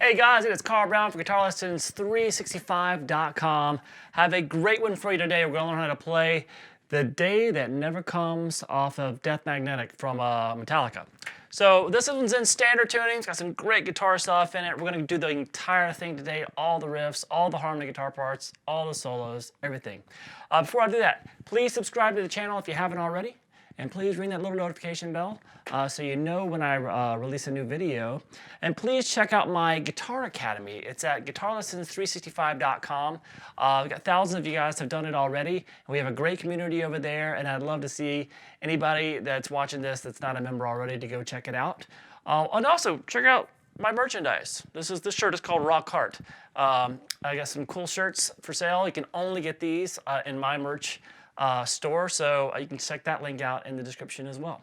Hey guys, it's Carl Brown for GuitarLessons365.com. Have a great one for you today. We're going to learn how to play The Day That Never Comes off of Death Magnetic from Metallica. So this one's in standard tuning. It's got some great guitar stuff in it. We're going to do the entire thing today, all the riffs, all the harmony guitar parts, all the solos, everything. Before I do that, please subscribe to the channel if you haven't already. And please ring that little notification bell so you know when I release a new video. And please check out my Guitar Academy. It's at GuitarLessons365.com. We've got thousands of you guys have done it already. And we have a great community over there, and I'd love to see anybody that's watching this that's not a member already to go check it out. And also, check out my merchandise. This shirt is called Rock Heart. I got some cool shirts for sale. You can only get these in my merch store, so you can check that link out in the description as well.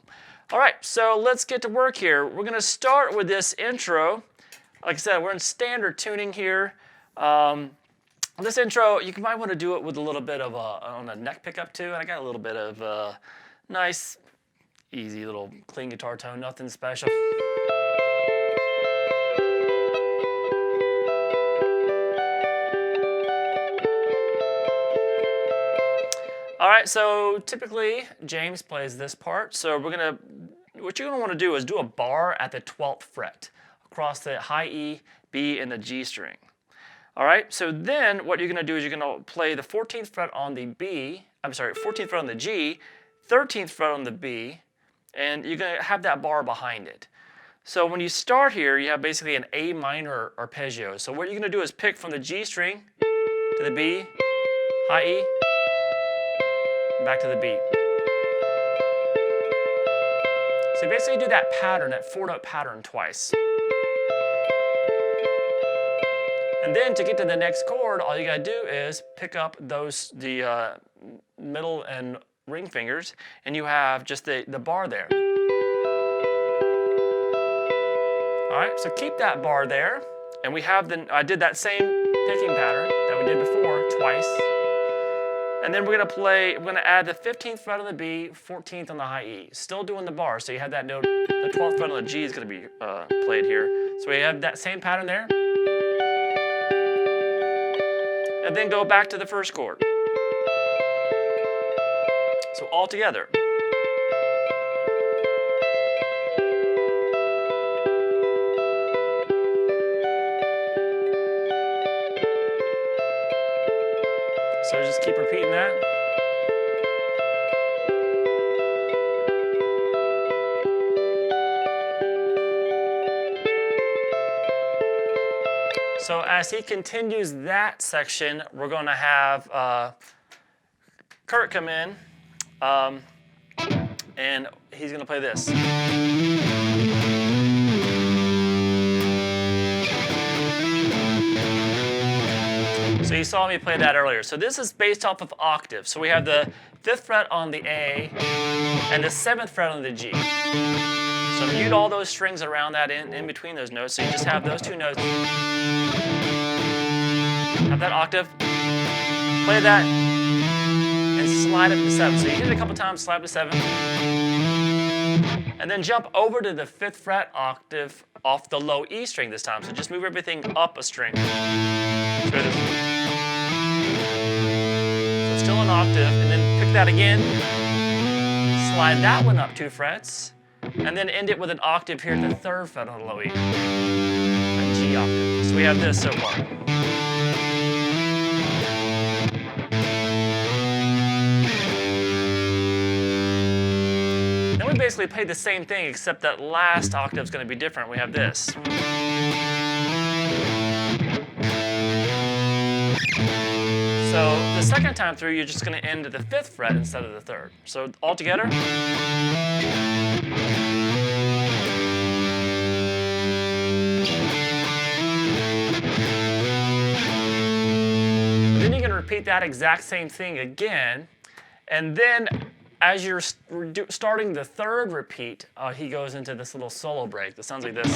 All right, so let's get to work here. We're going to start with this intro. Like I said, we're in standard tuning here. This intro, you might want to do it with a little bit of on a neck pickup too, and I got a little bit of nice, easy little clean guitar tone, nothing special. All right, so typically James plays this part. So what you're gonna want to do is do a bar at the 12th fret across the high E, B, and the G string. All right, so then what you're gonna do is you're gonna play the 14th fret on the B, 14th fret on the G, 13th fret on the B, and you're gonna have that bar behind it. So when you start here, you have basically an A minor arpeggio. So what you're gonna do is pick from the G string to the B, high E, back to the beat. So you basically do that pattern, that 4-note pattern twice. And then to get to the next chord, all you gotta do is pick up the middle and ring fingers, and you have just the bar there. All right, so keep that bar there, and we have I did that same picking pattern that we did before twice. And then we're gonna add the 15th fret on the B, 14th on the high E. Still doing the bar, so you have that note, the 12th fret on the G is gonna be played here. So we have that same pattern there. And then go back to the first chord. So all together. So just keep repeating that. So as he continues that section, we're going to have Kurt come in, and he's going to play this. So you saw me play that earlier. So this is based off of Octave. So we have the 5th fret on the A and the 7th fret on the G. So mute all those strings around that in between those notes. So you just have those two notes. Have that octave. Play that and slide up to 7. So you hit it a couple times, slide up to 7. And then jump over to the 5th fret octave off the low E string this time. So just move everything up a string. So still an octave, and then pick that again, slide that one up 2 frets, and then end it with an octave here at the 3rd fret on the low E, a G octave. So we have this so far. Then we basically play the same thing, except that last octave is going to be different. We have this. So the second time through, you're just going to end at the 5th fret instead of the 3rd. So all together. Then you're going to repeat that exact same thing again. And then as you're starting the 3rd repeat, he goes into this little solo break that sounds like this.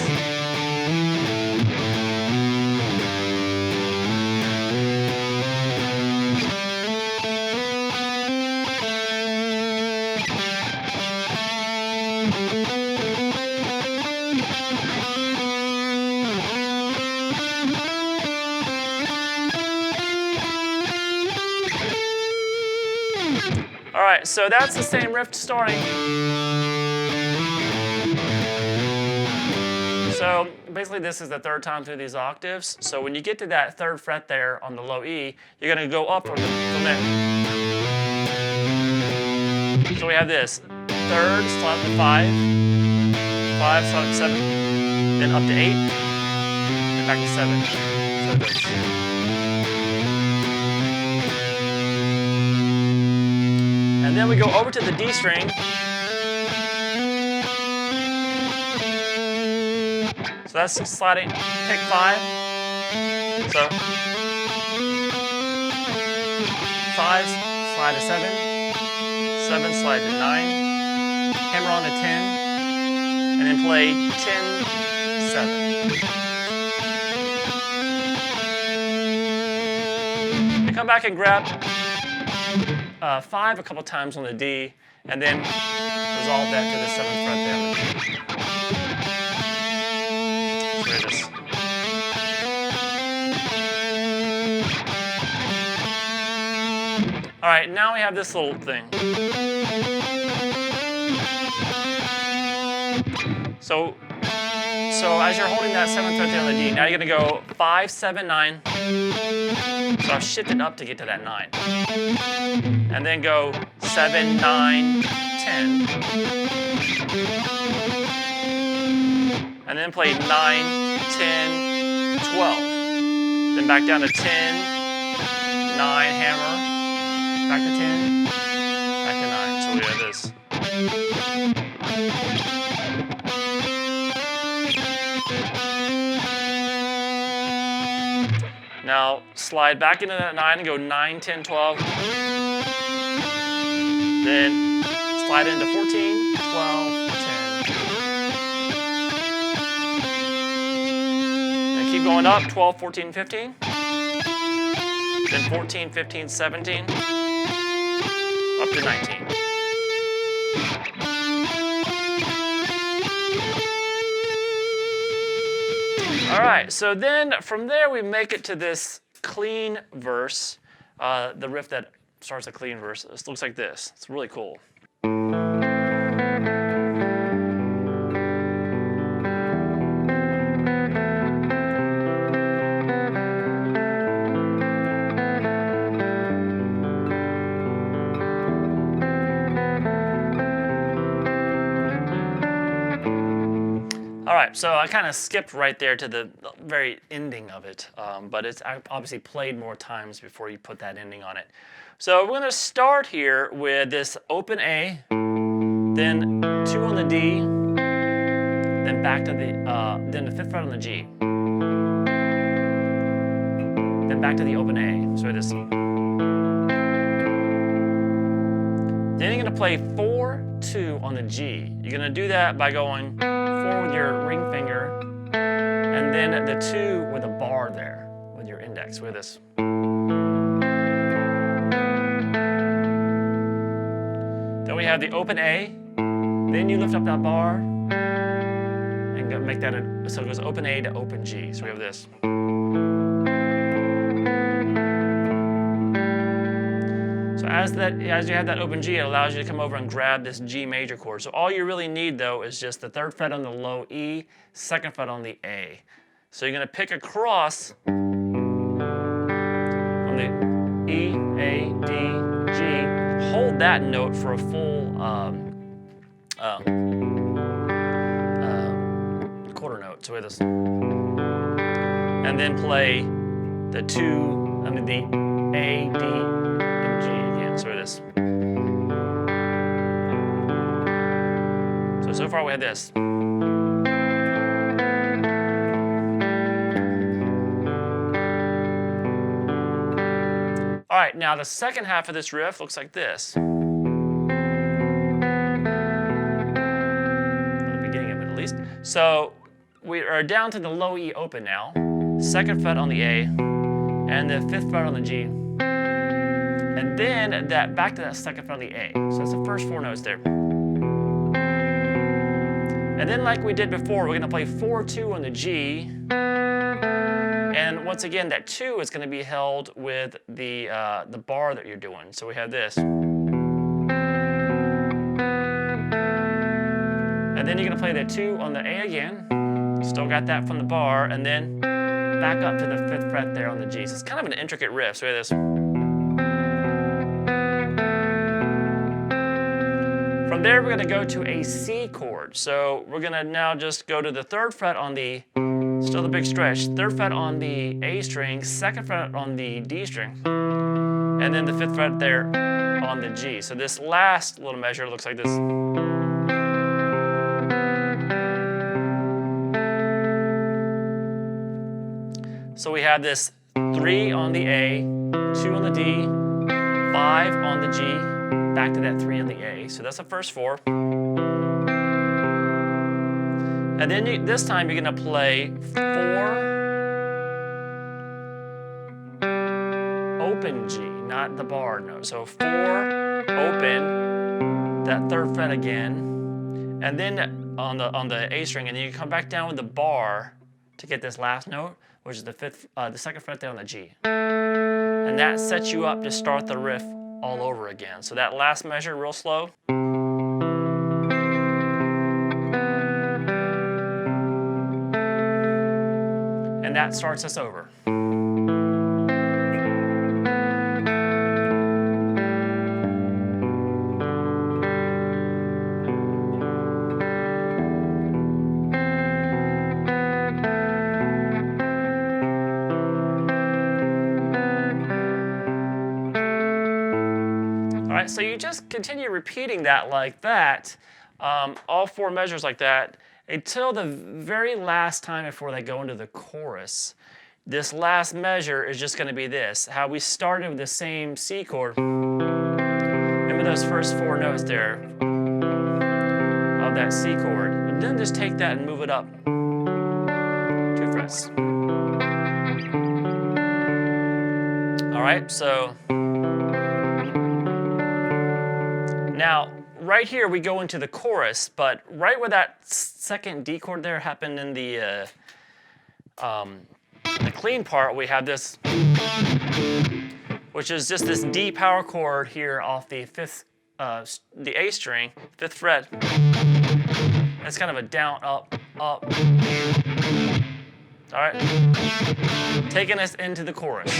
right, so that's the same riff starting. So basically this is the third time through these octaves. So when you get to that third fret there on the low E, you're gonna go up from there. So we have this. Third, slide up to 5. 5, slide up to 7. Then up to 8. Then back to 7. So it goes. And then we go over to the D string. So that's sliding, pick 5. So 5, slide to 7. 7, slide to 9. Hammer on to 10. And then play 10, 7. And come back and grab 5 a couple times on the D, and then resolve that to the 7th fret there. So there it is. All right, now we have this little thing. So as you're holding that 7th fret there on the D, now you're gonna go 5, 7, 9. So I've shifted up to get to that 9. And then go 7, 9, 10. And then play 9, 10, 12. Then back down to 10, 9, hammer. Back to 10, back to 9. So we have this. Now slide back into that 9 and go 9, 10, 12. Then slide into 14, 12, 10. And keep going up, 12, 14, 15. Then 14, 15, 17. Up to 19. All right, so then from there we make it to this clean verse, the riff that starts a clean verse. It looks like this. It's really cool. All right, so I kind of skipped right there to the very ending of it, but it's obviously played more times before you put that ending on it. So we're going to start here with this open A, then 2 on the D, then back to the then the 5th fret on the G, then back to the open A. So this. Then you're going to play 4, 2 on the G. You're going to do that by going 4 with your ring finger, and then the 2 with a bar there with your index with this. Then we have the open A, then you lift up that bar and make that so it goes open A to open G. So we have this. So as you have that open G, it allows you to come over and grab this G major chord. So all you really need though is just the 3rd fret on the low E, 2nd fret on the A. So you're going to pick across on the E, A, D, G. Hold that note for a full quarter note. So we have this. And then play the 2, I mean the A, D, and G again. So it is. So far we have this. All right, now the second half of this riff looks like this. The beginning of it at least. So we are down to the low E open now, 2nd fret on the A, and the 5th fret on the G. And then back to that 2nd fret on the A. So that's the first 4 notes there. And then like we did before, we're going to play 4, 2 on the G. And once again, that 2 is going to be held with the bar that you're doing. So we have this. And And then you're gonna play the 2 on the A again. Still got that from the bar, and then back up to the 5th fret there on the G. So it's kind of an intricate riff. So we have this. From there, we're gonna go to a C chord. So we're gonna now just go to the 3rd fret on the, still the big stretch, 3rd fret on the A string, 2nd fret on the D string, and then the 5th fret there on the G. So this last little measure looks like this. So we have this 3 on the A, 2 on the D, 5 on the G, back to that 3 on the A. So that's the first 4. And then this time you're going to play 4 open G, not the bar note. So 4 open, that 3rd fret again, and then on the A string, and then you come back down with the bar to get this last note, which is the 2nd fret there on the G. And that sets you up to start the riff all over again. So that last measure, real slow. And that starts us over. Alright, so you just continue repeating that like that, all 4 measures like that, until the very last time before they go into the chorus. This last measure is just going to be this, how we started with the same C chord. Remember those first 4 notes there of that C chord. And then just take that and move it up 2 frets. Alright, so now, right here we go into the chorus, but right where that 2nd D chord there happened in the clean part, we have this, which is just this D power chord here off the 5th, the A string, 5th fret. It's kind of a down, up, up. All right, taking us into the chorus.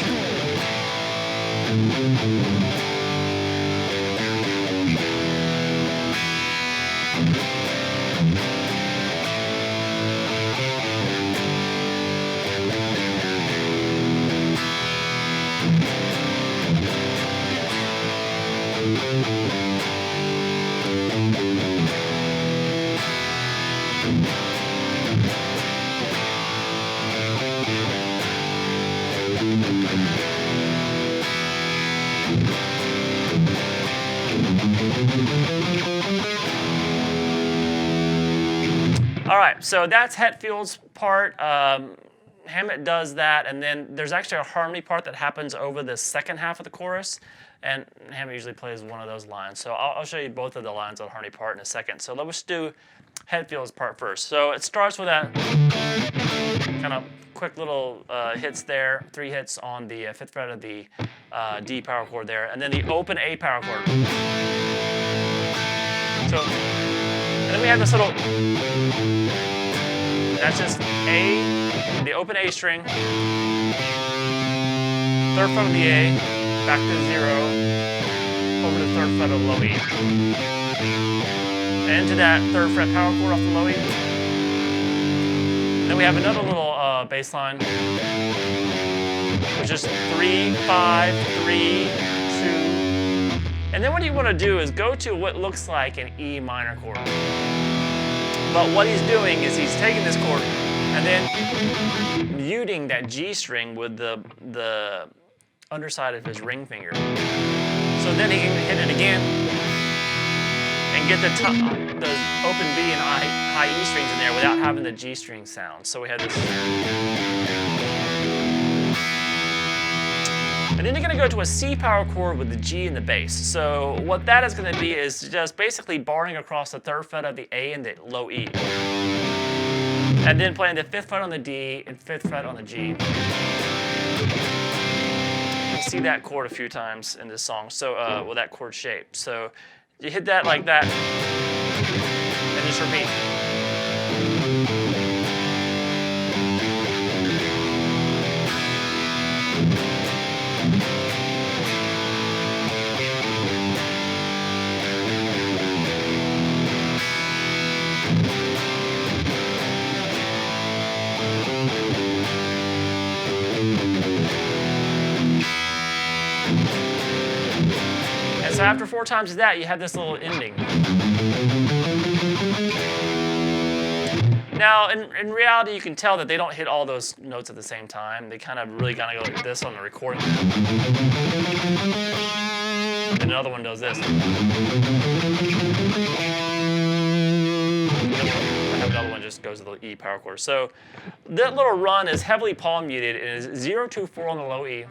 All right, so that's Hetfield's part. Hammett does that, and then there's actually a harmony part that happens over the 2nd half of the chorus, and Hammett usually plays one of those lines. So I'll show you both of the lines on harmony part in a second. So let's do Hetfield's part first. So it starts with that kind of quick little hits there, 3 hits on the 5th fret of the D power chord there, and then the open A power chord. So, and then we have this little, that's just A, the open A string, 3rd fret of the A, back to 0, over to 3rd fret of the low E. And into that 3rd fret power chord off the low E. Then we have another little bass line, which is 3, 5, 3, 2. And then what you want to do is go to what looks like an E minor chord. But what he's doing is he's taking this chord and then muting that G string with the underside of his ring finger. So then he can hit it again and get the open B and high E strings in there without having the G string sound. So we had this. And then you're going to go to a C power chord with the G and the bass. So what that is going to be is just basically barring across the 3rd fret of the A and the low E. And then playing the 5th fret on the D and 5th fret on the G. You'll see that chord a few times in this song, so well, that chord shape. So you hit that like that, and just repeat. So after 4 times of that, you have this little ending. Now, in reality, you can tell that they don't hit all those notes at the same time. They kind of really kind of go like this on the recording. And another one does this. I have another one just goes to the E power chord. So that little run is heavily palm muted. It is 0-2-4 on the low E.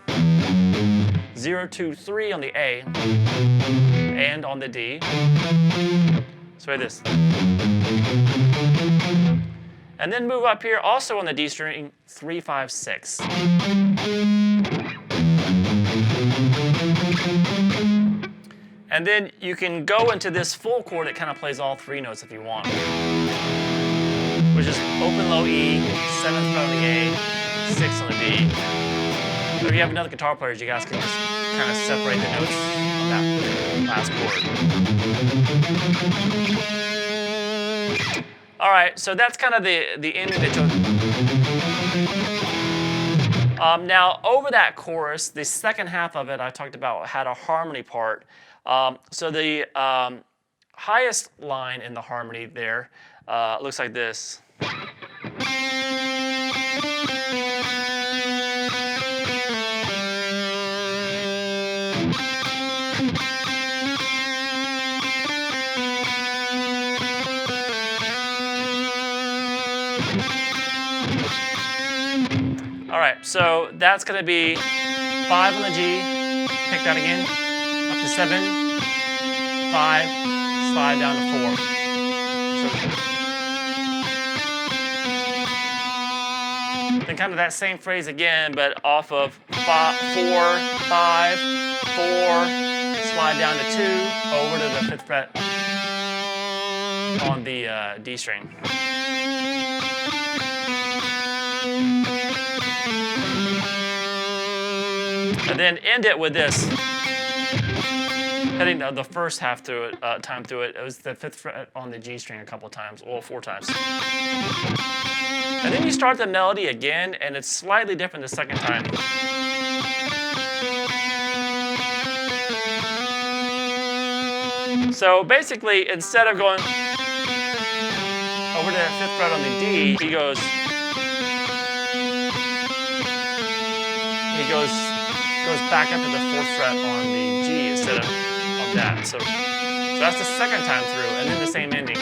0-2-3 on the A, and on the D. So this. And then move up here, also on the D string, 3-5-6. And then you can go into this full chord that kind of plays all 3 notes if you want, which is open low E, 7th fret on the A, 6th on the D. But if you have another guitar player, you guys can just kind of separate the notes on that last chord. All right, so that's kind of the ending that took. Now, over that chorus, the second half of it I talked about had a harmony part. So the highest line in the harmony there looks like this. All right, so that's going to be 5 on the G, pick that again, up to 7, 5, slide down to 4. So then kind of that same phrase again, but off of 4, 5, 4, slide down to 2, over to the 5th fret on the D string. And then end it with this. Heading the first half through it, time through it, it was the 5th fret on the G string a couple times, or 4 times. And then you start the melody again, and it's slightly different the second time. So basically, instead of going over to the 5th fret on the D, he goes back up to the 4th fret on the G instead of that. So that's the second time through, and then the same ending.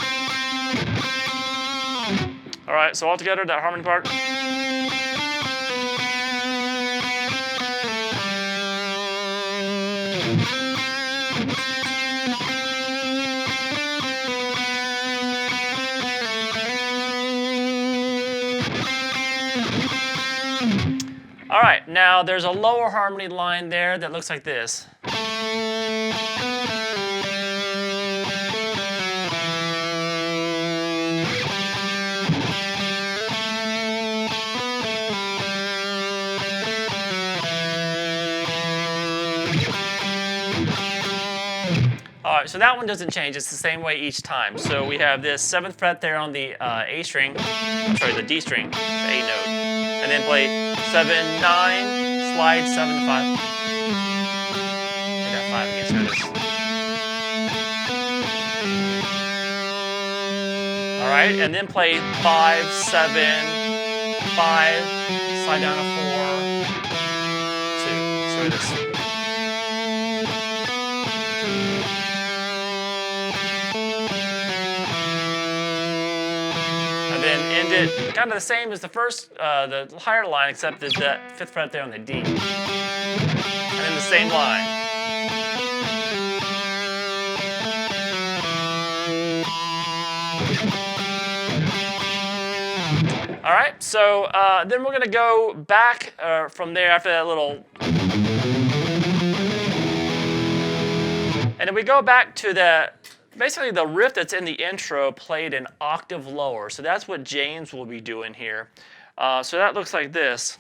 All right, so all together, that harmony part. All right, now there's a lower harmony line there that looks like this. All right, so that one doesn't change. It's the same way each time. So we have this 7th fret there on the A string, the D string, the A note, and then play 7, 9, slide 7 to 5. I got 5 against this. All right, and then play 5, 7, 5, slide down to 4, 2. So this. Then end it kind of the same as the first, the higher line, except there's that 5th fret there on the D. And then the same line. All right, so then we're going to go back from there after that little. And then we go back to the basically the riff that's in the intro played an octave lower. So that's what James will be doing here. So that looks like this.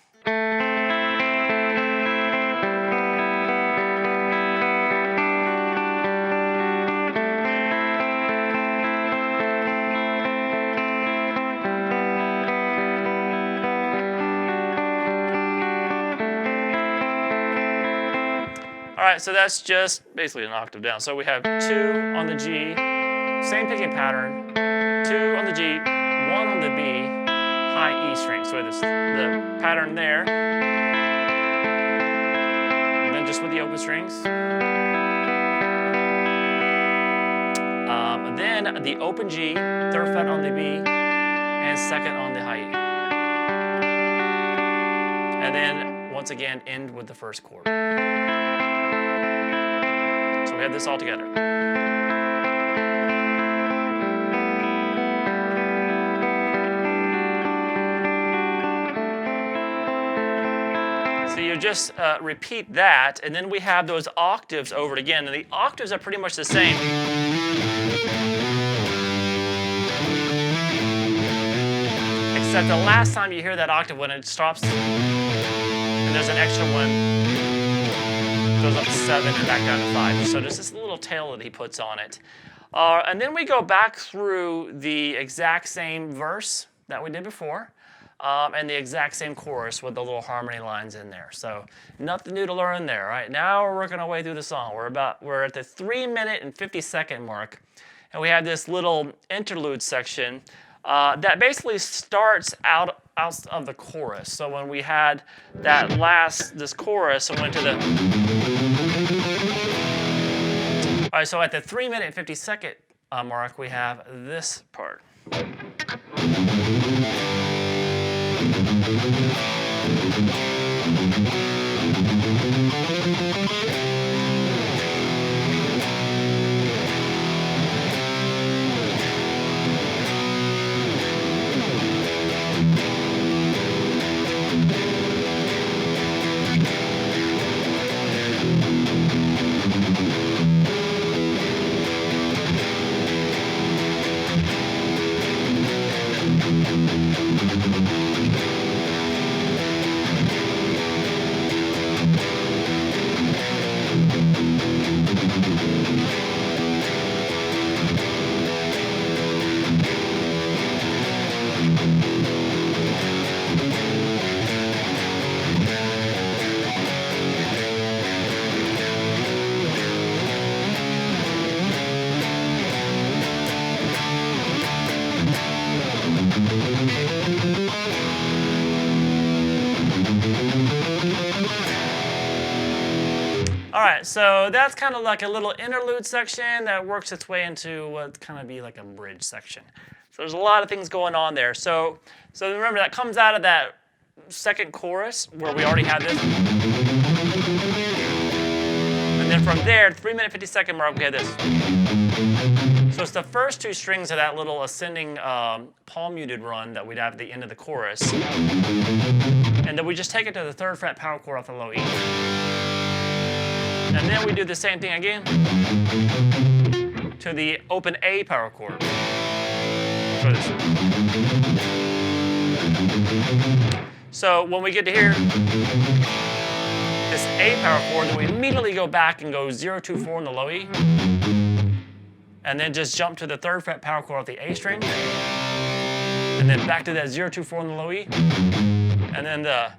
All right, so that's just basically an octave down. So we have 2 on the G, same picking pattern, 2 on the G, 1 on the B, high E string. So we have the pattern there, and then just with the open strings. Then the open G, 3rd fret on the B, and 2nd on the high E. And then, once again, end with the 1st chord. So we have this all together. So you just repeat that, and then we have those octaves over it again. And the octaves are pretty much the same. Except the last time you hear that octave, when it stops, and there's an extra one, goes up to 7 and back down to 5. So there's this little tail that he puts on it. And then we go back through the exact same verse that we did before, and the exact same chorus with the little harmony lines in there. So nothing new to learn there. Right now we're working our way through the song. We're at the 3-minute and 50-second mark, and we have this little interlude section that basically starts out of the chorus. So when we had this chorus and went to the... All right, so at the 3-minute and 50-second mark, we have this part. All right, so that's kind of like a little interlude section that works its way into what kind of be like a bridge section. So there's a lot of things going on there. So remember, that comes out of that second chorus where we already had this. And then from there, 3-minute 50-second mark, we have this. So it's the first 2 strings of that little ascending palm muted run that we'd have at the end of the chorus. And then we just take it to the 3rd fret power chord off the low E. And then we do the same thing again to the open A power chord. For this. So when we get to here, this A power chord, then we immediately go back and go 0, 2, 4 in the low E. And then just jump to the 3rd fret power chord off the A string. And then back to that 0, 2, 4 in the low E. And then the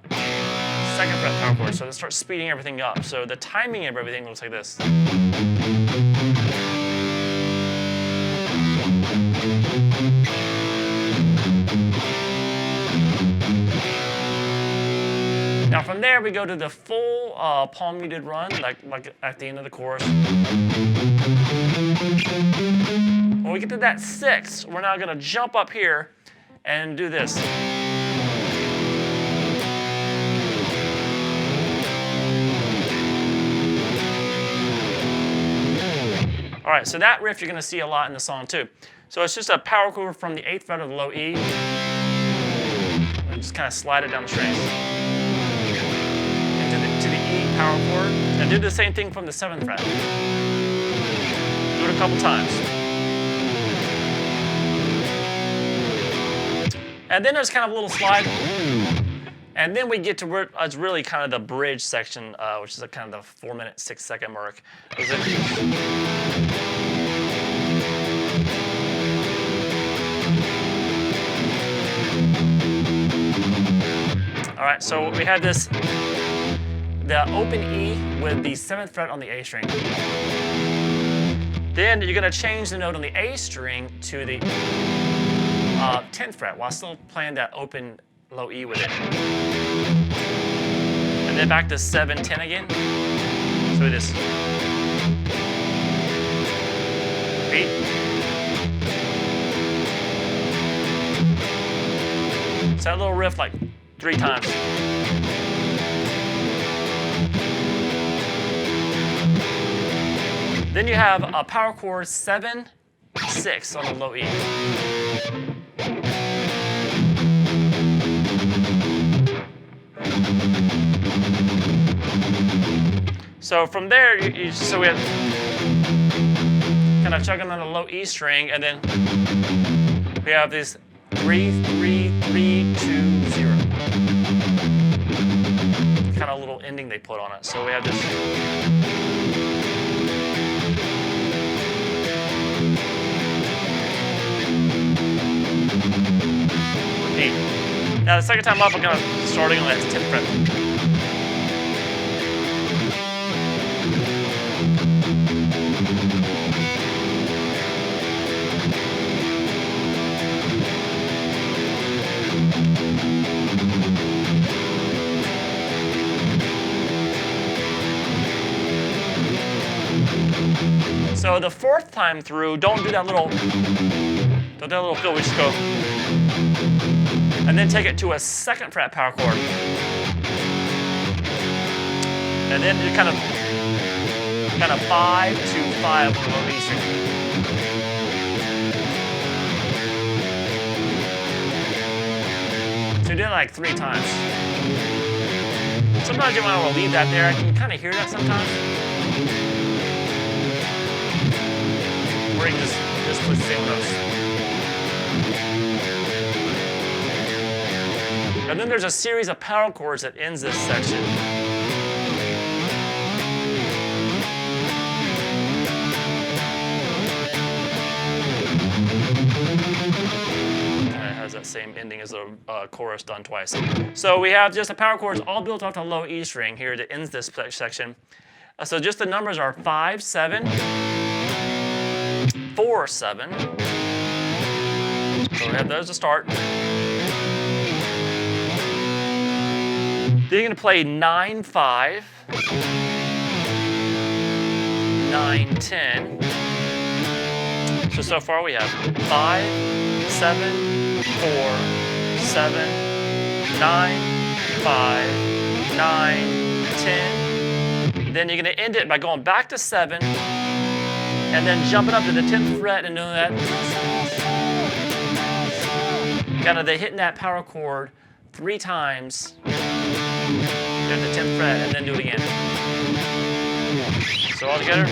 2nd fret power chord. So it starts speeding everything up. So the timing of everything looks like this. Now from there we go to the full palm muted run, like at the end of the chorus. When we get to that 6, we're now going to jump up here and do this. All right, so that riff you're going to see a lot in the song too. So it's just a power chord from the 8th fret of the low E. And just kind of slide it down the strings. And to the E power chord. And do the same thing from the 7th fret. Do it a couple times. And then there's kind of a little slide. And then we get to where it's really kind of the bridge section, which is kind of the 4 minute, 6 second mark. All right, so we had this, the open E with the 7th fret on the A string. Then you're gonna change the note on the A string to the 10th fret while still playing that open low E with it. And then back to 7, 10 again. So it is. Repeat. So that little riff like 3 times. Then you have a power chord 7, 6 on the low E. So from there, so we have kind of chugging on the low E string, and then we have this 3, 3, 3, 2, 0. Kind of a little ending they put on it. So we have this. Repeat. Now the second time up, I'm kind of starting on that 10th fret. So the 4th time through, don't do that little fill. We just go, and then take it to a 2nd fret power chord, and then you kind of 5 to 5 on the low E string. So you do it like 3 times. Sometimes you might want to leave that there. I can kind of hear that sometimes. Or you can just put single notes. And then there's a series of power chords that ends this section. And it has that same ending as the chorus done twice. So we have just the power chords all built off the low E string here that ends this section. So just the numbers are 5, 7, 4, 7. So we have those to start. Then you're going to play 9, 5, 9, 10. So far we have 5, 7, 4, 7, 9, 5, 9, 10. Then you're going to end it by going back to 7. And then jumping up to the 10th fret and doing that. Kind of hitting that power chord 3 times. Hit the 10th fret and then do it again. So all together.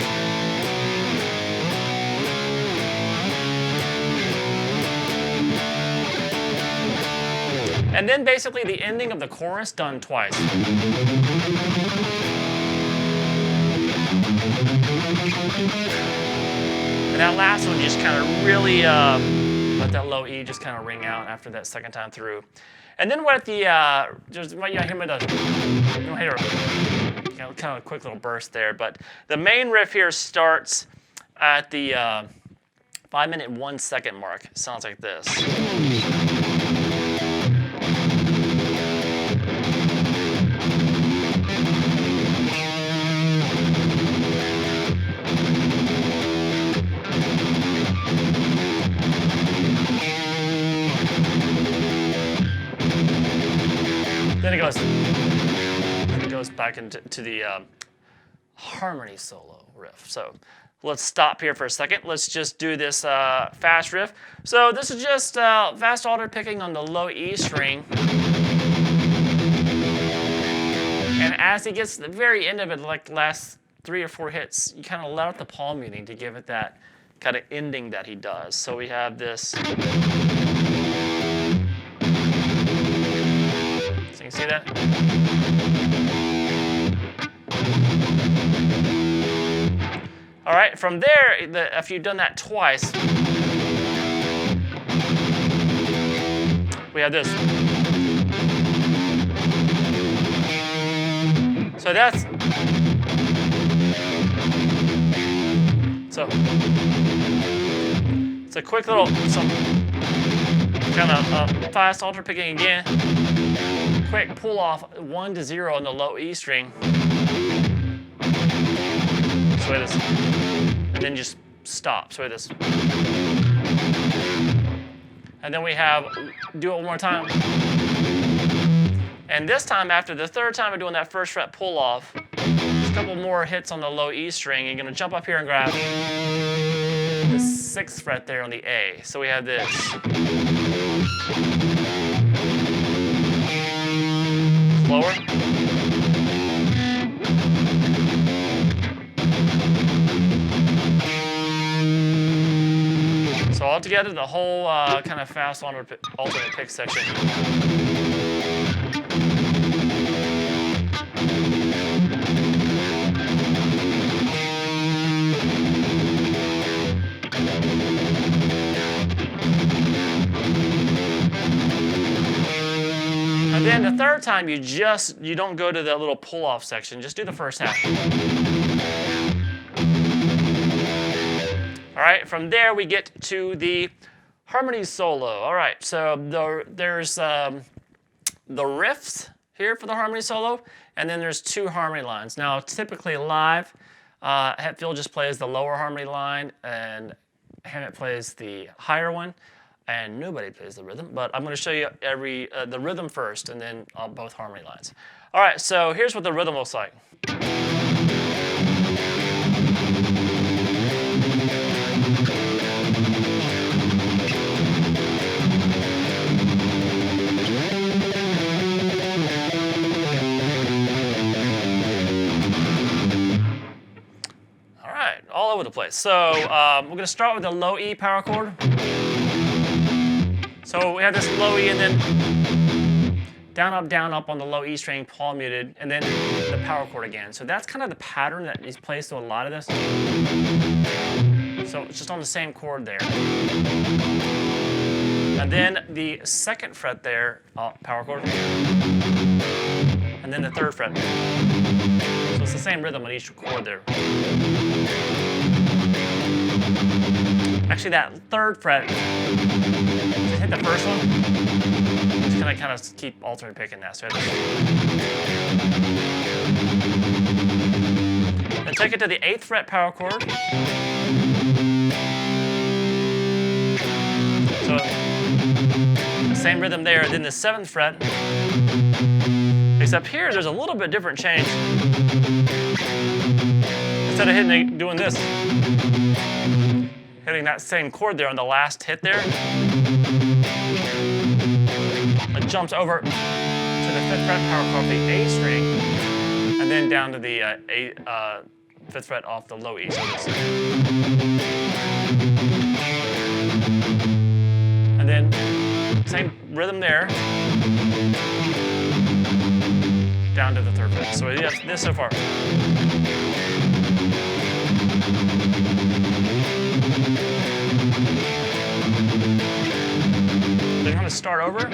And then basically the ending of the chorus done twice. And that last one just kind of really let that low E just kind of ring out after that 2nd time through. And then what the, just what you hear me does, kind of a quick little burst there, but the main riff here starts at the 5 minute 1 second mark. It sounds like this. Then it goes back into the harmony solo riff. So let's stop here for a second. Let's just do this fast riff. So this is just fast alter picking on the low E string. And as it gets to the very end of it, like the last 3 or 4 hits, you kind of let out the palm muting to give it that kind of ending that he does. So we have this. See that? All right, from there, if you've done that twice, we have this. So that's, so it's a quick little, some kind of fast alter picking again. Quick pull off 1 to 0 on the low E string. So this, and then just stop. So this, and then we have do it one more time. And this time, after the third time of doing that first fret pull off, just a couple more hits on the low E string. You're gonna jump up here and grab the 6th fret there on the A. So we have this. Lower. So all together, the whole kind of fast alternate pick section. And then the third time, you don't go to the little pull-off section. Just do the first half. All right, from there we get to the harmony solo. All right, so there's the riffs here for the harmony solo, and then there's 2 harmony lines. Now, typically live, Hetfield just plays the lower harmony line, and Hammett plays the higher one. And nobody plays the rhythm, but I'm going to show you the rhythm first, and then both harmony lines. All right, so here's what the rhythm looks like. All right, all over the place. So we're going to start with the low E power chord. So we have this low E and then down, up on the low E string, palm muted, and then the power chord again. So that's kind of the pattern that is placed to a lot of this. So it's just on the same chord there. And then the 2nd fret there, power chord, and then the 3rd fret. So it's the same rhythm on each chord there. Actually, that 3rd fret, hit the first one, just gonna kind of keep alternate picking that. So then take it to the 8th fret power chord. So the same rhythm there, then the 7th fret. Except here, there's a little bit different change. Instead of doing this, hitting that same chord there on the last hit there, it jumps over to the 5th fret power chord, the A string, and then down to the 5th fret off the low E. And then same rhythm there, down to the 3rd fret. So we have this so far. Then kind of start over.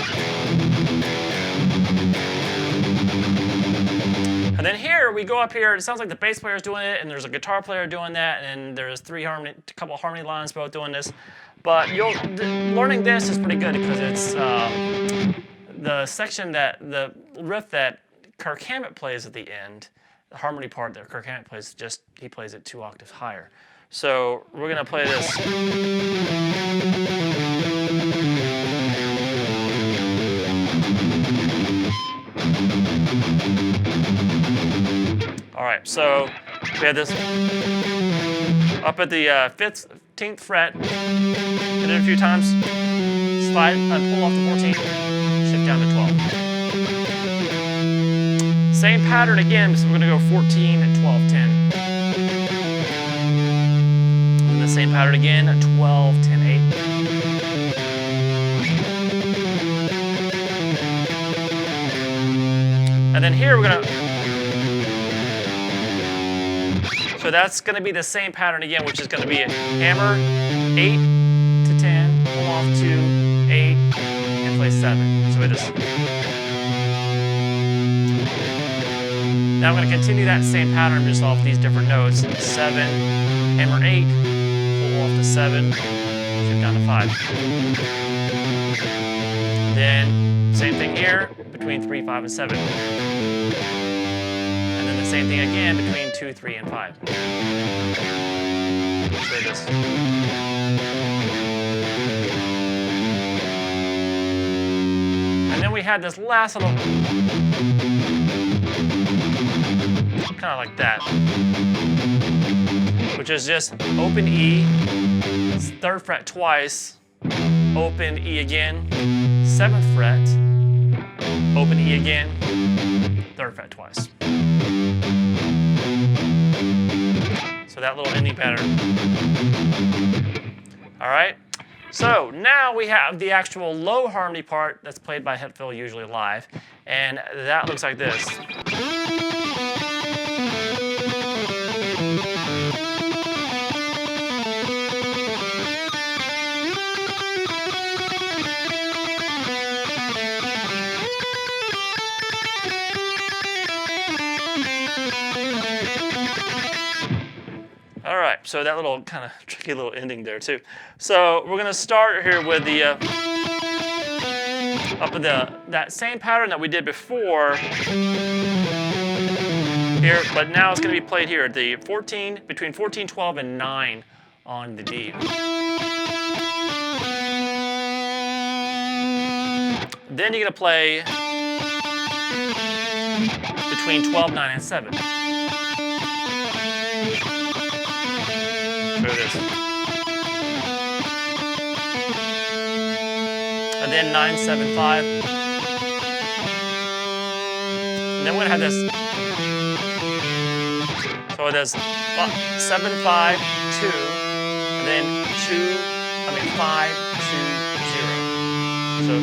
And then here, we go up here, it sounds like the bass player is doing it, and there's a guitar player doing that, and there's a couple harmony lines both doing this. But learning this is pretty good because it's the section the riff that Kirk Hammett plays at the end, the harmony part that Kirk Hammett plays, he plays it 2 octaves higher. So we're gonna play this. All right, so we had this up at the 15th fret, hit it a few times, slide and pull off to 14, shift down to 12. Same pattern again, so we're gonna go 14, 12, 10. And the same pattern again, 12, 10, 8. And then here we're gonna, so that's gonna be the same pattern again, which is gonna be a hammer, 8 to 10, pull off 2, 8, and play 7. So it is. Now I'm gonna continue that same pattern just off these different notes. 7, hammer 8, pull off to 7, shift down to 5. Then same thing here, between 3, 5, and 7. And then the same thing again between 2, 3, and 5. So just. And then we had this last little, kind of like that, which is just open E, 3rd fret twice, open E again, 7th fret, open E again, 3rd fret twice. So that little ending pattern. All right. So now we have the actual low harmony part that's played by Hetfield usually live, and that looks like this. All right, so that little kind of tricky little ending there too. So we're gonna start here with the up with that same pattern that we did before here, but now it's gonna be played here, the 14, between 14, 12, and 9 on the D. Then you're gonna play between 12, 9, and 7. There it is. And then 9, 7, 5. And then we're gonna have this. So it is 7, 5, 2, and then 5, 2, 0.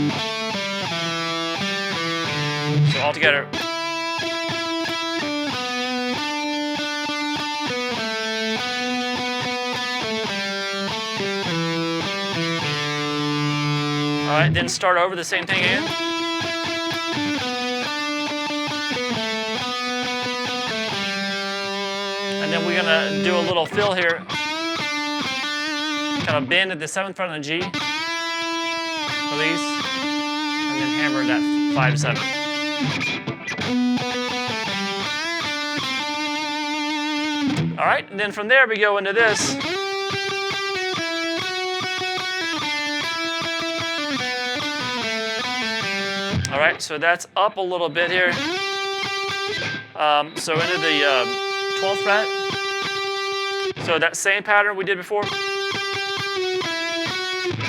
So all together. All right, then start over the same thing again. And then we're gonna do a little fill here. Kind of bend at the 7th fret on the G. Release. And then hammer that 5, 7. All right, and then from there we go into this. All right, so that's up a little bit here. So into the 12th fret. So that same pattern we did before,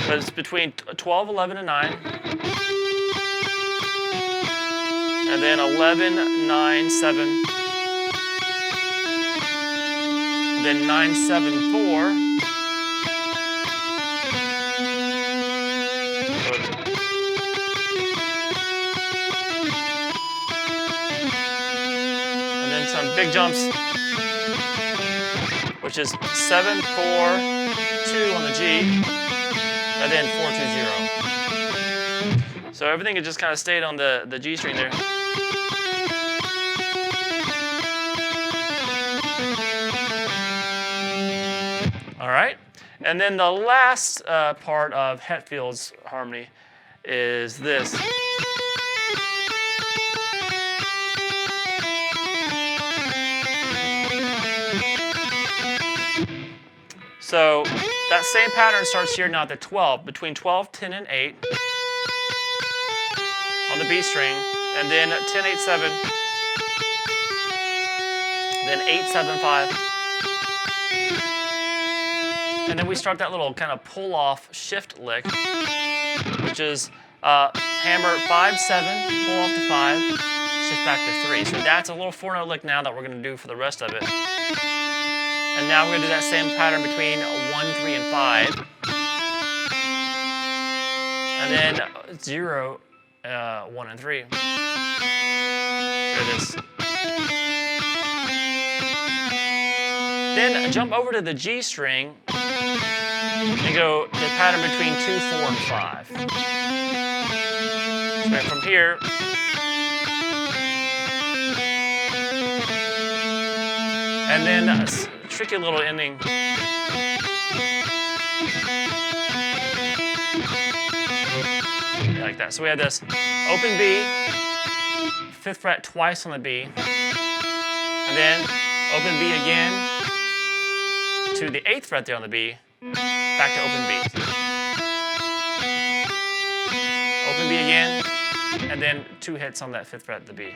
but it's between 12, 11, and 9. And then 11, 9, 7. Then 9, 7, 4. Some big jumps, which is 7, 4, 2 on the G, and then 4, 2, 0. So everything had just kind of stayed on the G string there. All right, and then the last part of Hetfield's harmony is this. So that same pattern starts here now at the 12, between 12, 10, and 8 on the B string, and then 10, 8, 7, then 8, 7, 5. And then we start that little kind of pull-off shift lick, which is hammer 5, 7, pull off to 5, shift back to 3. So that's a little 4-note lick now that we're going to do for the rest of it. And now we're going to do that same pattern between 1, 3, and 5. And then 0, 1, and 3. So this. Then jump over to the G string and go the pattern between 2, 4, and 5. So right from here, and then a tricky little ending. Like that. So we have this open B, 5th fret twice on the B, and then open B again to the 8th fret there on the B, back to open B. Open B again, and then 2 hits on that 5th fret of the B.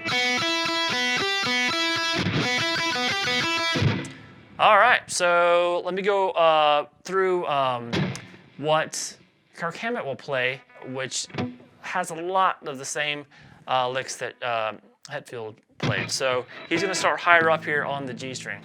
All right, so let me go through what Kirk Hammett will play, which has a lot of the same licks that Hetfield played. So he's going to start higher up here on the G string.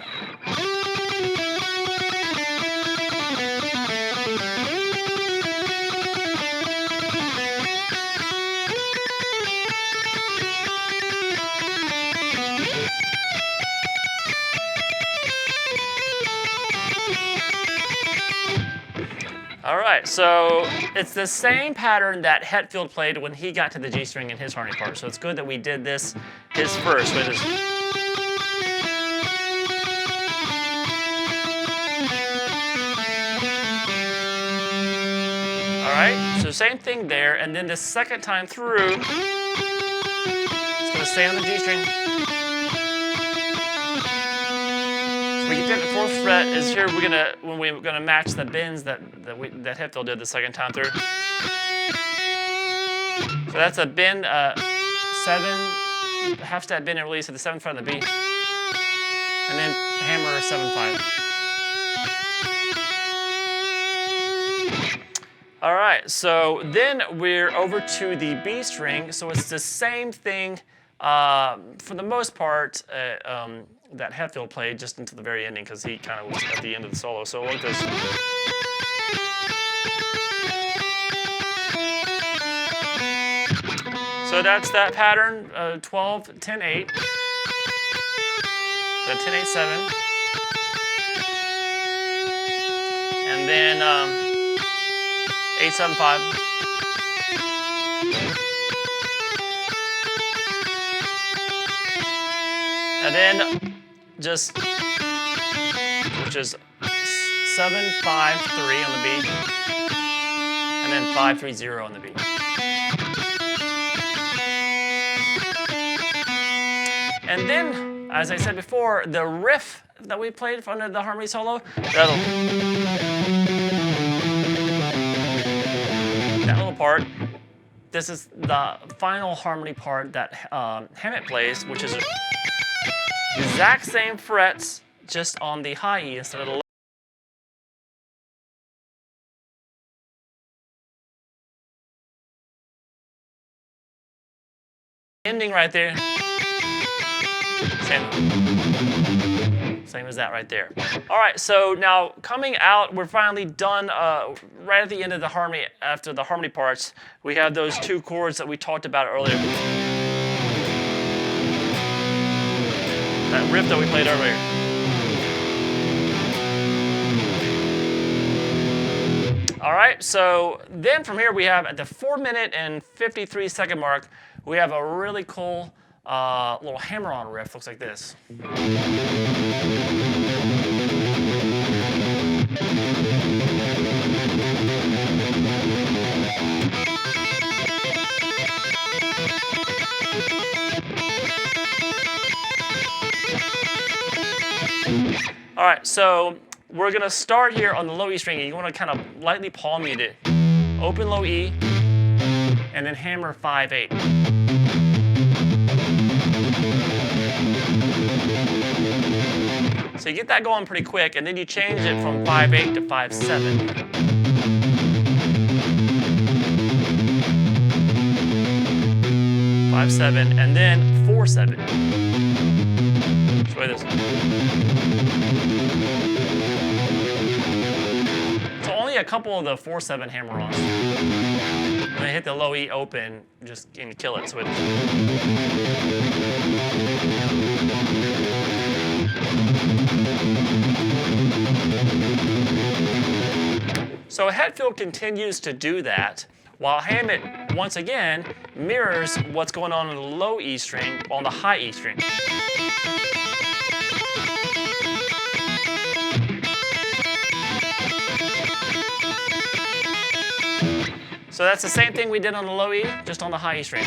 All right, so it's the same pattern that Hetfield played when he got to the G string in his harmony part. So it's good that we did this his first. With his all right, so same thing there, and then the second time through, it's going to stay on the G string. We get to the 4th fret is here. When we're gonna match the bends that Hetfield did the second time through. So that's a bend 7, half step bend and release at the 7th fret of the B, and then hammer 7/5. All right, so then we're over to the B string. So it's the same thing for the most part. That Hetfield played just until the very ending because he kind of was at the end of the solo. So like this. So that's that pattern, 12, 10, 8, the 10, 8, 7, and then 8, 7, 5. And then just, which is 7, 5, 3 on the B, and then 5, 3, 0 on the B. And then, as I said before, the riff that we played from the harmony solo, that little part, this is the final harmony part that Hammett plays, which is exact same frets, just on the high E instead of the low. Ending right there. Same as that right there. All right, so now coming out, we're finally done right at the end of the harmony, after the harmony parts, we have those 2 chords that we talked about earlier. That riff that we played earlier. All right, so then from here we have at the 4-minute and 53-second mark, we have a really cool little hammer-on riff. Looks like this. All right, so we're gonna start here on the low E string. You want to kind of lightly palm mute it. Open low E, and then hammer 5, 8. So you get that going pretty quick, and then you change it from 5, 8 to 5, 7. Five, 7, and then 4, 7. Try this. So only a couple of the 4, 7 hammer-ons. When I hit the low E open, just kill it. So Hetfield continues to do that, while Hammett, once again, mirrors what's going on in the low E string on the high E string. So that's the same thing we did on the low E, just on the high E string.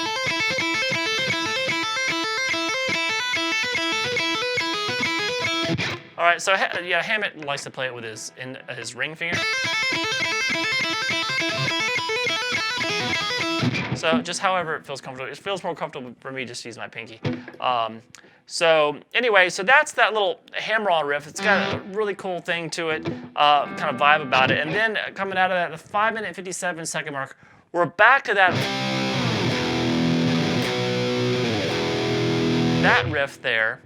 All right, so yeah, Hammett likes to play it with his ring finger. So just however it feels comfortable. It feels more comfortable for me just to use my pinky. So anyway, so that's that little hammer-on riff. It's got a really cool thing to it, kind of vibe about it. And then coming out of that, the 5-minute 57-second mark, we're back to that riff there.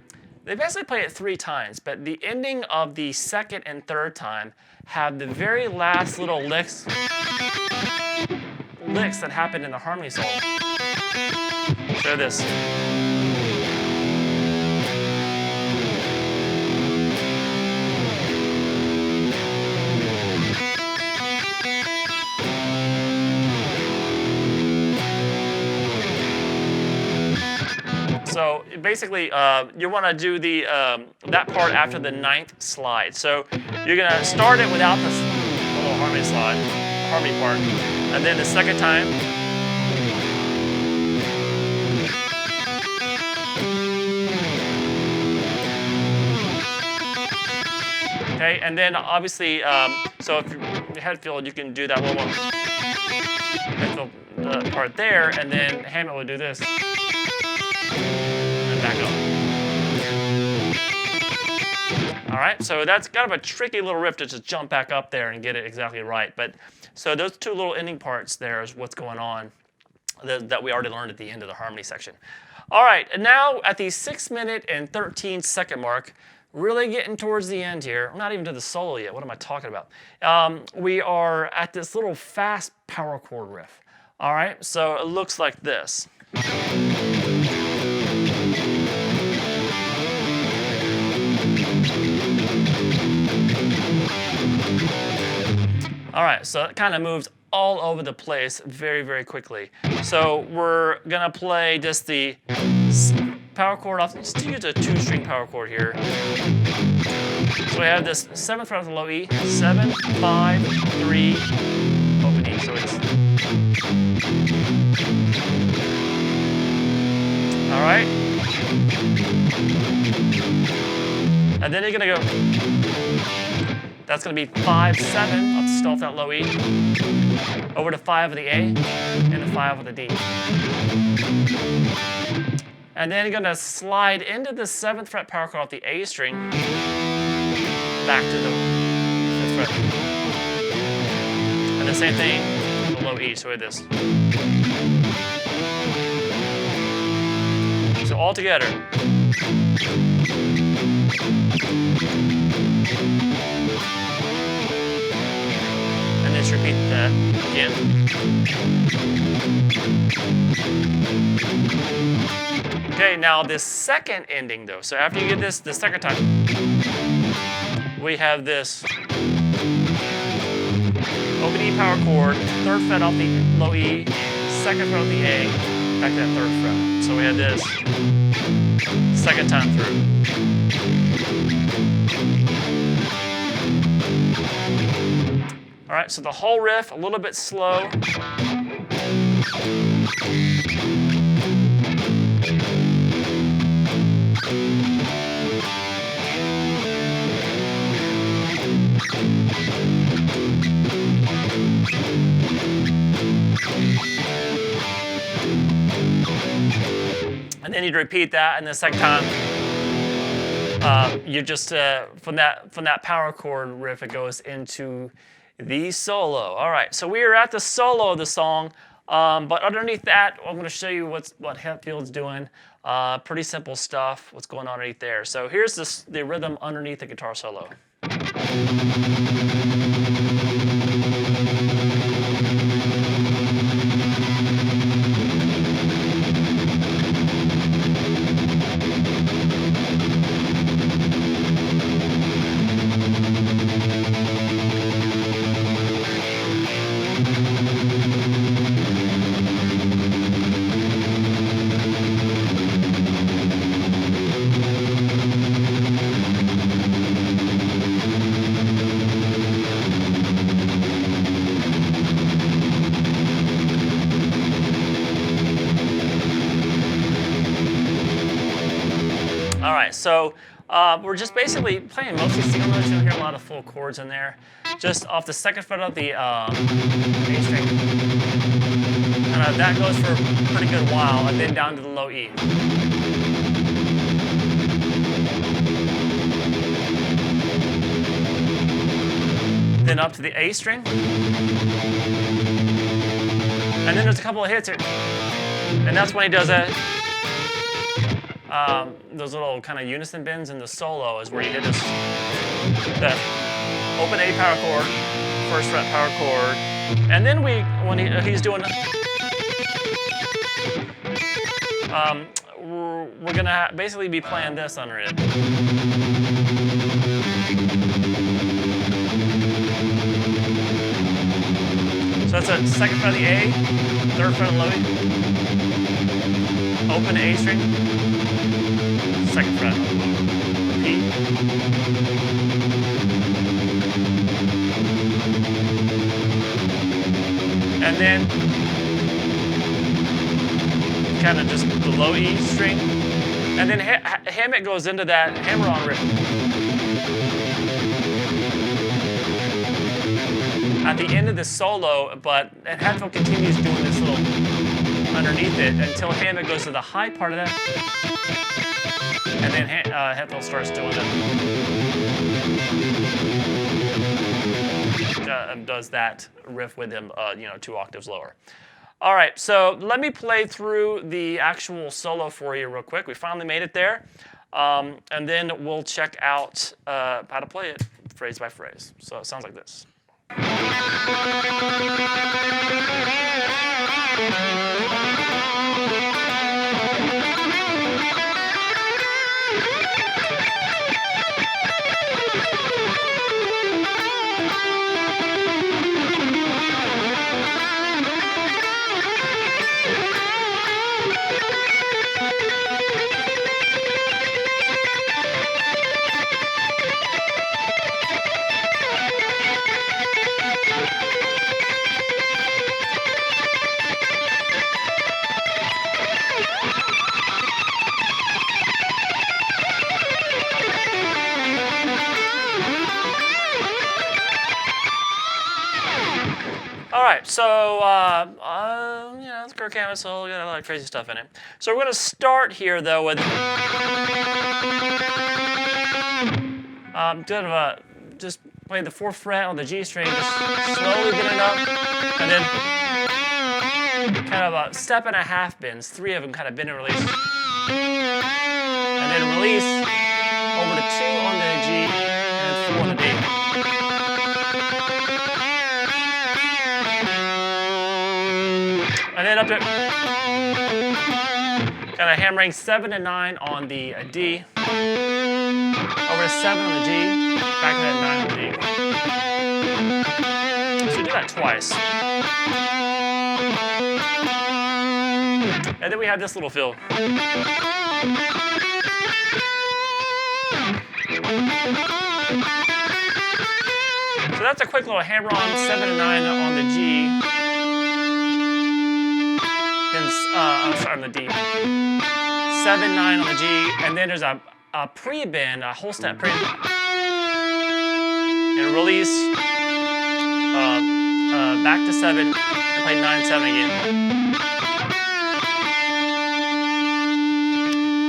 They basically play it 3 times, but the ending of the second and third time have the very last little licks that happen in the harmony solo. So this. So basically, you want to do the that part after the 9th slide. So you're gonna start it without this little harmony part, and then the second time. Okay, and then obviously, so if you're Hetfield, you can do that little Hetfield part there, and then Hammett will do this. Back up. All right, so that's kind of a tricky little riff to just jump back up there and get it exactly right. But so those 2 little ending parts there is what's going on that we already learned at the end of the harmony section. All right, and now at the 6-minute and 13-second mark, really getting towards the end here. I'm not even to the solo yet. What am I talking about? We are at this little fast power chord riff. All right, so it looks like this. All right, so it kind of moves all over the place very, very quickly. So we're gonna play just the power chord off, just use a 2-string power chord here. So we have this 7th fret of the low E, 7, 5, 3, open E, so it's. All right. And then you're gonna go. That's going to be 5, 7, I'll still off that low E, over to 5 of the A, and the 5 of the D. And then you're going to slide into the 7th fret power chord off the A string, back to the 5th fret. And the same thing, the low E, so with this. So all together. And let's repeat that again. Okay, now this second ending though. So after you get this the second time, we have this open E power chord, 3rd fret off the low E, 2nd fret off the A, back to that 3rd fret. So we have this second time through. All right, so the whole riff, a little bit slow. And then you'd repeat that, and the second time, you just from that power chord riff, it goes into the solo. All right, so we are at the solo of the song, but underneath that, I'm going to show you what Hetfield's doing. Pretty simple stuff. What's going on underneath there? So here's the rhythm underneath the guitar solo. All right, so we're just basically playing mostly single notes. You'll hear a lot of full chords in there. Just off the second fret of the A string. And that goes for a pretty good while, and then down to the low E. Then up to the A string. And then there's a couple of hits here. And that's when he does that. Those little kind of unison bends in the solo is where you hit this, that open A power chord, first fret power chord, and then when he's doing, we're gonna basically be playing this under it. So that's a second fret of the A, third fret of low E, open A string, second fret, P, and then kind of just the low E string, and then Hammett goes into that hammer-on riff. At the end of the solo, and Hetfield continues doing this little underneath it until Hammett goes to the high part of that, and then Hetfield starts doing it. Does that riff with him, 2 octaves lower. All right, so let me play through the actual solo for you real quick. We finally made it there, and then we'll check out how to play it phrase by phrase. So it sounds like this. All right, so it's Kirk Hammett, so we got a lot of crazy stuff in it. So we're going to start here though with just play the 4th fret on the G string, just slowly getting up, and then kind of a step and a half bends, 3 of them kind of bend and release, and then release over to 2 on the G and 4 on the D. And then up to kind of hammering 7 and 9 on the D, over to 7 on the G, back to that 9 on the D. So do that twice. And then we have this little fill. So that's a quick little hammer on 7 and 9 on the G. On the D. 7, 9 on the G, and then there's a pre-bend, a whole step pre-bend. And release back to 7 and play 9, 7 again.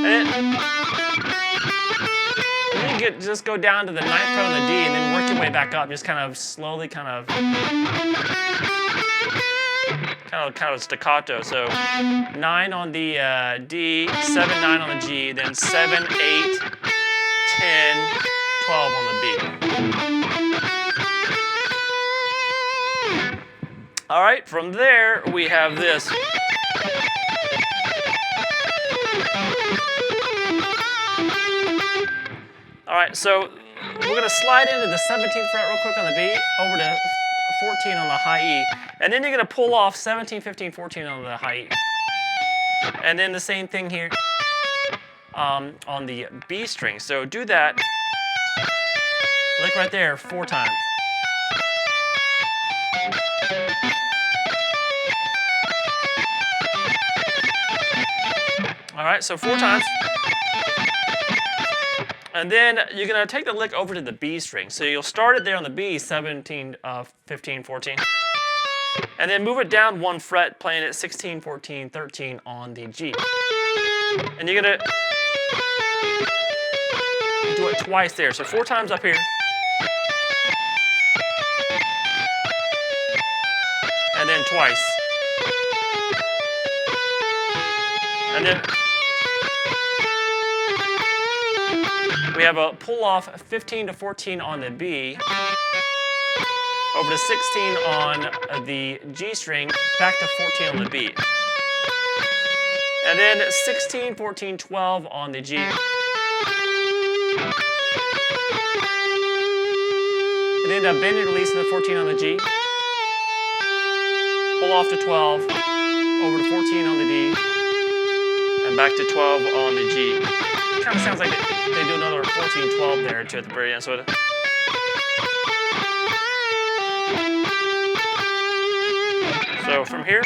And then you just go down to the 9th fret on the D and then work your way back up, just kind of slowly, kind of staccato. So 9 on the D, 7, 9 on the G, then 7, 8, 10, 12 on the B. All right, from there we have this. All right, so we're going to slide into the 17th fret real quick on the B, over to 14 on the high E, and then you're going to pull off 17, 15, 14 on the high E. And then the same thing here on the B string. So do that, lick right there 4 times. All right, so 4 times. And then you're going to take the lick over to the B string. So you'll start it there on the B, 17, 15, 14. And then move it down 1 fret, playing it 16, 14, 13 on the G. And you're going to do it twice there. So 4 times up here. And then twice. And then we have a pull off 15 to 14 on the B, over to 16 on the G string, back to 14 on the B. And then 16, 14, 12 on the G. And then a bend and release in the 14 on the G. Pull off to 12, over to 14 on the D, and back to 12 on the G. Kind of sounds like they do another 14, 12 there too at the very end. So from here.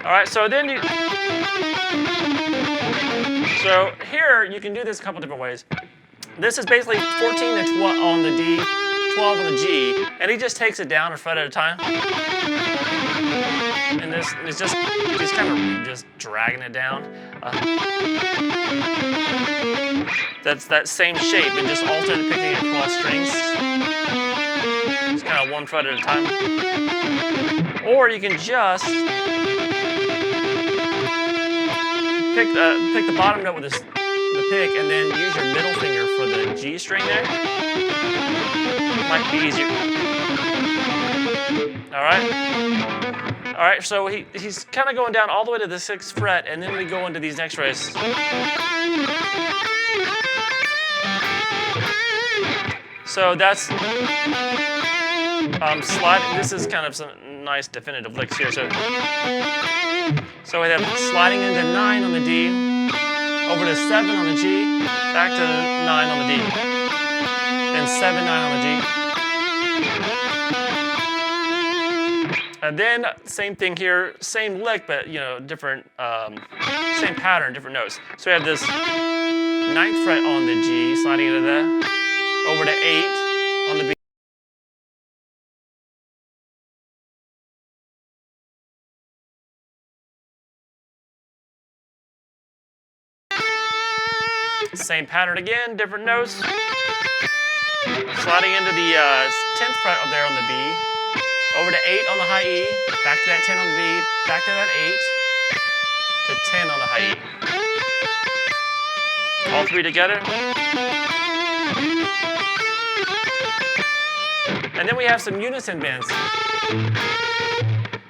All right, so then so here you can do this a couple different ways. This is basically 14 to 12 on the D, 12 on the G, and he just takes it down a fret at a time. And this is just kind of just dragging it down. That's that same shape, and just alternate picking it across strings. Just kind of 1 fret at a time. Or you can just pick the bottom note with the pick, and then use your middle finger for the G string there. Might be easier. All right. So he's kind of going down all the way to the 6th fret, and then we go into these next phrases. So that's slide. This is kind of some nice definitive licks here. So we have sliding into 9 on the D, over to 7 on the G, back to 9 on the D, then 7, 9 on the G. And then same thing here, same lick, but different, same pattern, different notes. So we have this 9th fret on the G, sliding into that, over to 8 on the B. Same pattern again, different notes. Sliding into the 10th fret up there on the B, over to 8 on the high E, back to that 10 on the B, back to that 8, to 10 on the high E. All 3 together. And then we have some unison bends.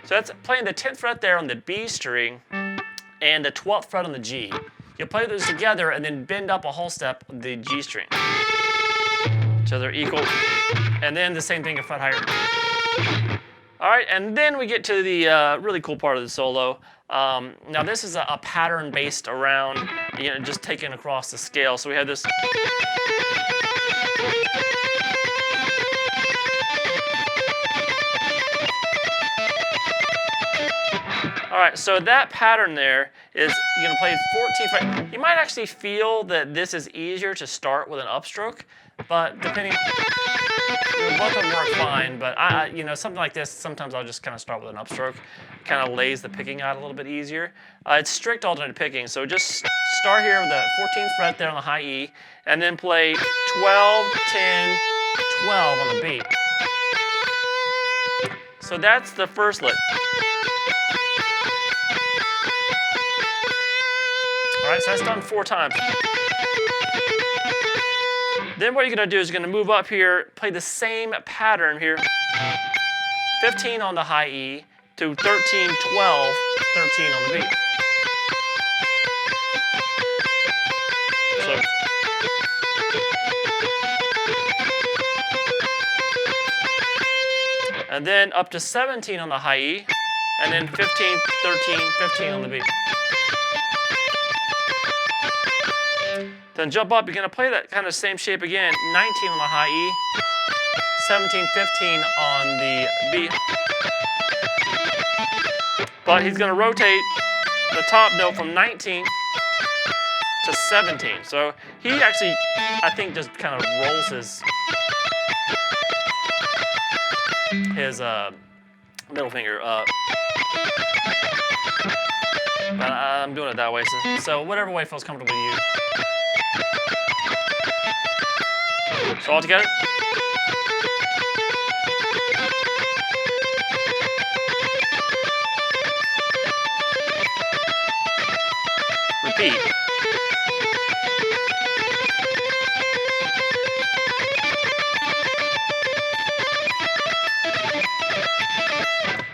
So that's playing the 10th fret there on the B string and the 12th fret on the G. You'll play those together and then bend up a whole step the G string. So they're equal. And then the same thing a fret higher. All right, and then we get to the really cool part of the solo. Now this is a pattern based around just taking across the scale. So we have this. All right, so that pattern there is you're gonna play 14 fret. You might actually feel that this is easier to start with an upstroke, but depending, both of them work fine. But something like this, sometimes I'll just kind of start with an upstroke, kind of lays the picking out a little bit easier. It's strict alternate picking, so just start here with the 14th fret there on the high E, and then play 12, 10, 12 on the B. So that's the first lick. All right, so that's done 4 times. Then what you're gonna do is you're gonna move up here, play the same pattern here. 15 on the high E to 13, 12, 13 on the B. So, and then up to 17 on the high E, and then 15, 13, 15 on the B. Then jump up, you're gonna play that kind of same shape again, 19 on the high E, 17, 15 on the B. But he's gonna rotate the top note from 19 to 17. So he actually, I think, just kind of rolls his middle finger up. But I'm doing it that way, so whatever way feels comfortable to you. So all together. Repeat.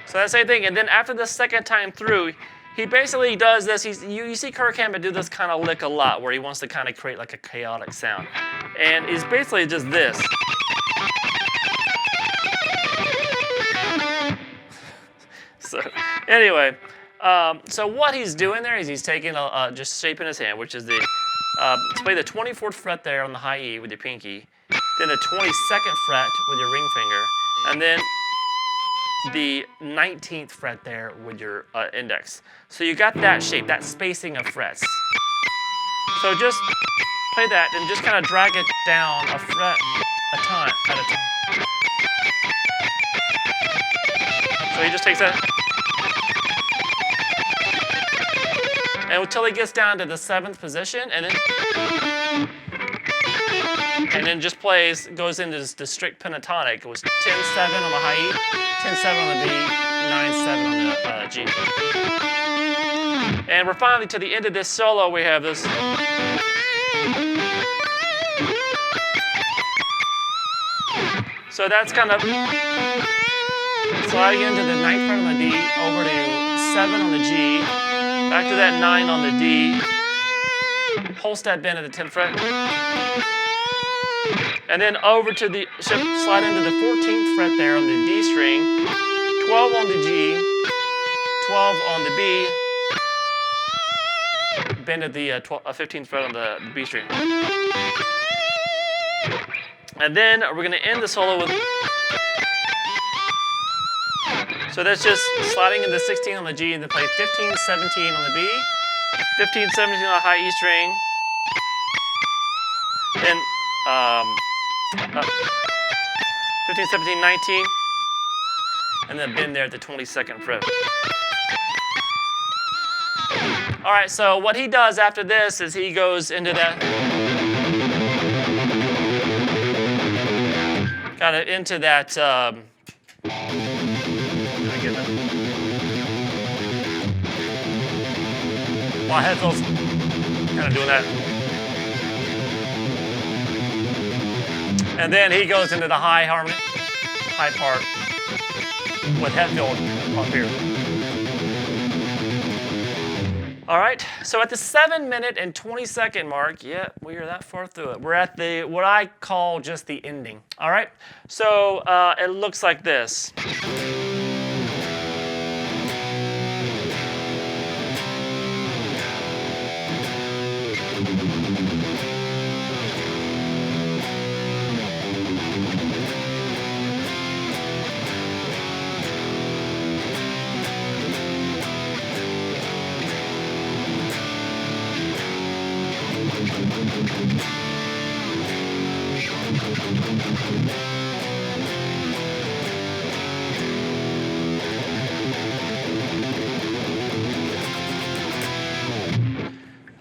So that same thing, and then after the second time through, he basically does this. You see Kirk Hammett do this kind of lick a lot, where he wants to kind of create like a chaotic sound, and it's basically just this. So anyway, so what he's doing there is he's taking just shaping his hand, which is the let's play the 24th fret there on the high E with your pinky, then the 22nd fret with your ring finger, and then the 19th fret there with your index. So you got that shape, that spacing of frets. So just play that and just kind of drag it down a fret at a time. So he just takes that, and until he gets down to the 7th position, and then just goes into the strict pentatonic. It was 10-7 on the high E, 10-7 on the B, 9-7 on the G. And we're finally to the end of this solo. We have this. So that's kind of sliding into the 9th fret on the D, over to 7 on the G, back to that 9 on the D, whole step bend at the 10th fret. And then over to the, slide into the 14th fret there on the D string, 12 on the G, 12 on the B, bend at the 15th fret on the B string. And then we're going to end the solo with, so that's just sliding into 16 on the G and then play 15, 17 on the B, 15, 17 on the high E string, and 15, 17, 19, and then bend there at the 22nd fret. All right, so what he does after this is he goes into that, kind of into that, my headphones, kind of doing that. And then he goes into the high harmony, high part with Hetfield up here. All right, so at the 7-minute and 20-second mark, yeah, we are that far through it. We're at the, what I call just the ending. All right, so it looks like this.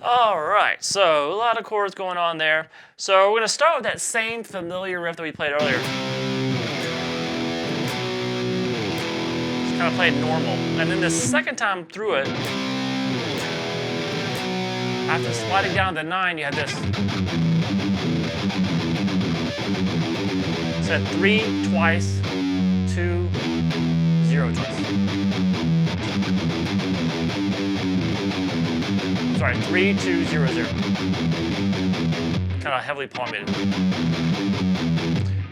All right, so a lot of chords going on there. So we're going to start with that same familiar riff that we played earlier. Just kind of played normal. And then the second time through it, after sliding down to 9, you have this. So 3 twice, 2, 0 twice. Sorry, 3, 2, 0, 0. Kind of heavily palmated.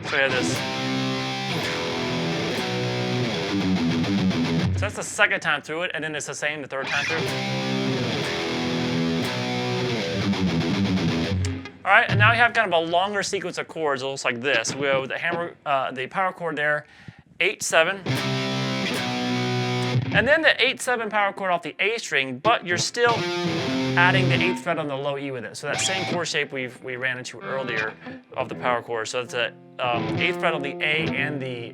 So we have this. So that's the second time through it, and then it's the same the third time through. All right, and now we have kind of a longer sequence of chords. It looks like this. We have the hammer, the power chord there, 8/7, and then the 8/7 power chord off the A string, but you're still adding the 8th fret on the low E with it. So that same chord shape we ran into earlier of the power chord. So it's a 8th fret on the A and the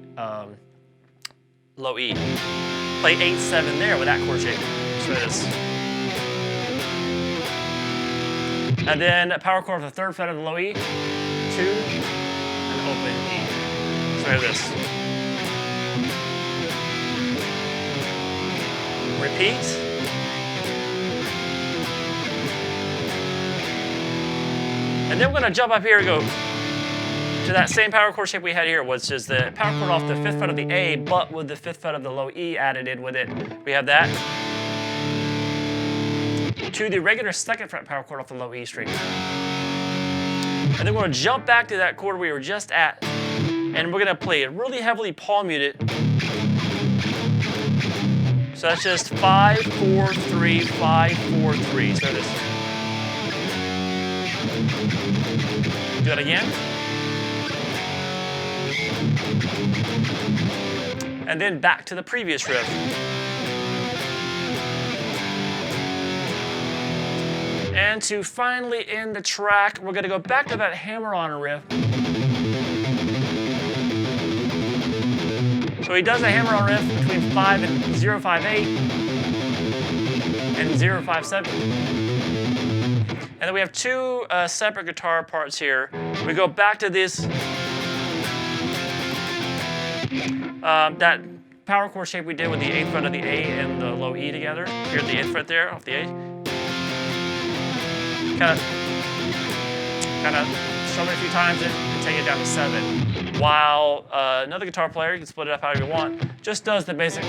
low E. Play 8/7 there with that chord shape. So it is. And then power chord of the 3rd fret of the low E, 2, and open E. So here it is. Repeat. And then we're going to jump up here and go to that same power chord shape we had here, which is the power chord off the 5th fret of the A, but with the 5th fret of the low E added in with it. We have that. To the regular 2nd fret power chord off the low E string. And then we're going to jump back to that chord we were just at, and we're going to play it really heavily palm muted. So that's just 5, 4, 3, 5, 4, 3. So it is. Do that again. And then back to the previous riff. And to finally end the track, we're going to go back to that hammer-on riff. So he does a hammer-on riff between 5 and 058 and 057. And then we have two separate guitar parts here. We go back to this, that power chord shape we did with the 8th fret of the A and the low E together. Here's the 8th fret there off the A. Kind of strum it a few times and take it down to 7. While another guitar player, you can split it up however you want, just does the basic,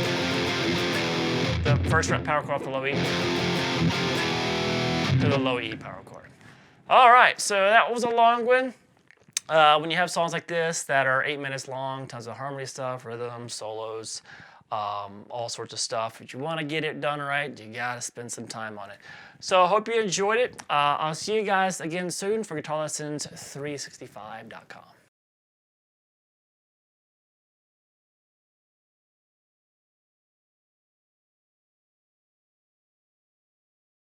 the 1st fret power chord off the low E to the low E power chord. All right, so that was a long one. When you have songs like this that are 8 minutes long, tons of harmony stuff, rhythm, solos, all sorts of stuff. If you want to get it done right, you got to spend some time on it. So I hope you enjoyed it. I'll see you guys again soon for guitarlessons365.com.